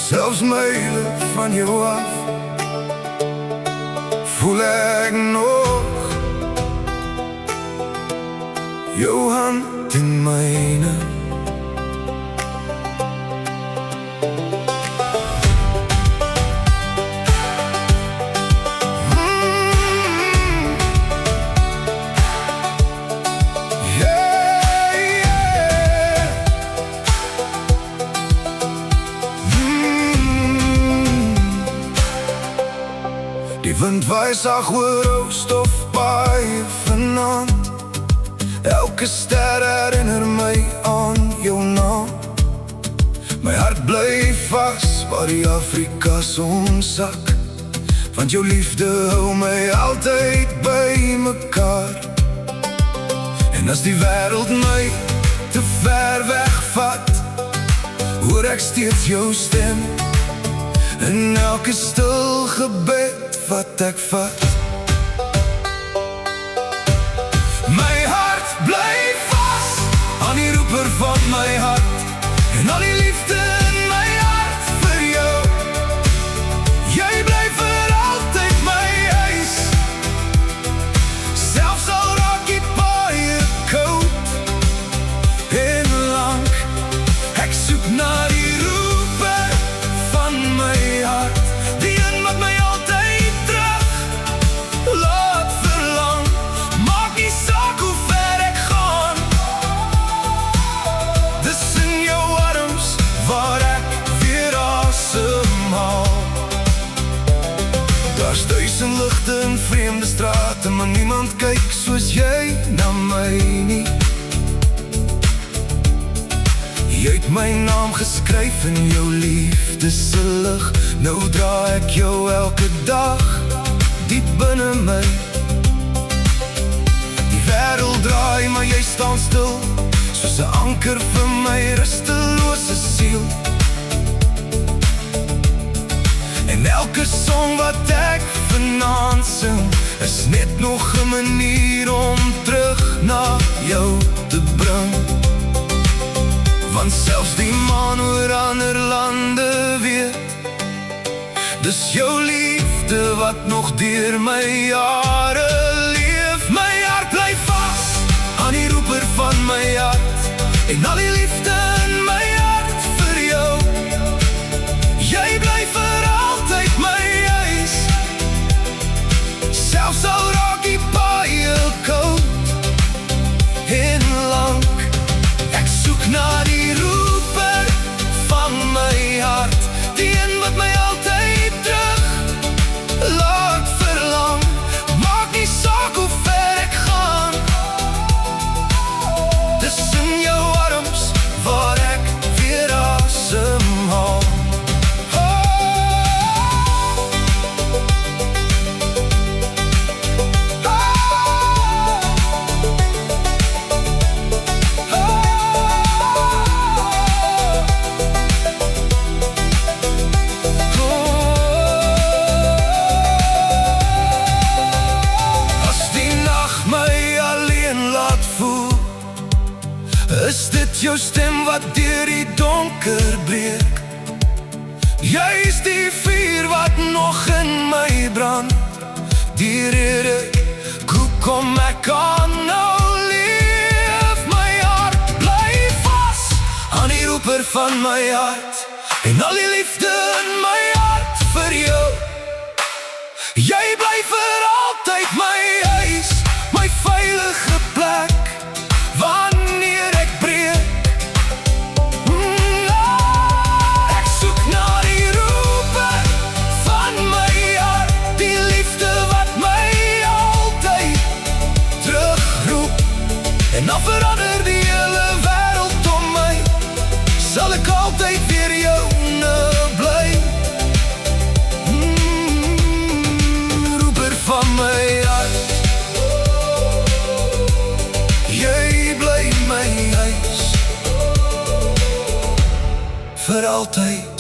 Zelfs mijlen van jou af voel ik nog jouw hand in mijne. Die wind waai sag oor Oudstof Baai vanaand. Elke ster herinner my aan jou naam. My hart bly vas waar die Afrika son sak, want jou liefde hou my altyd by mekaar. En as die wêreld my te ver wegvat, hoor ek steeds jou stem in elke stil gebed wat ek vat. My hart bly vas aan die roeper van my hart, en al die liefde in my hart vir jou. Jy bly vir altyd my huis, selfs al raak die paaie koud en lank. Ek soek na die roeper van my hart, die een wat my altyd terug laat verlang. Maak nie saak hoe ver ek gaan, dis in jou arms waar ek weer asemhaal. Daar's duisend ligte in vreemde strate, maar niemand kyk soos jy na my nie. Jy het my naam geskryf in jou liefde se lig, nou dra ek jou elke dag diep binne my. Die wêreld draai, maar jy staan stil, soos 'n anker vir my rustelose siel. En elke song wat ek vanaand sing, is net nog 'n manier om terug na jou te bring. Want selfs die maan oor ander lande weet, dis jou liefde wat nog deur my jare leef. My hart bly vas aan die roeper van my hart, en al die liefde in my hart vir jou. Jy bly vir altyd my huis, selfs al raak die paaie koud en lank. Ek soek na die roeper van my hart, die een wat my altyd terug laat verlang. Maak nie saak hoe ver ek gaan, dis in jou arms waar ek weer asemhaal. Is dit jou stem wat deur die donker breek? Jy is die vuur wat nog in my brand, die rede hoekom ek aanhou leef. My hart bly vas aan die roeper van my hart, en al die liefde in my hart vir jou. Jy bly vir altyd my huis, my veilige plek wanneer ek breek. Ek soek na die roeper van my hart, die liefde wat my altyd terugroep. En al verander die hele wêreld om my, sal ek altyd weer joune bly. Roeper van my hart, jy bly my huis vir altyd.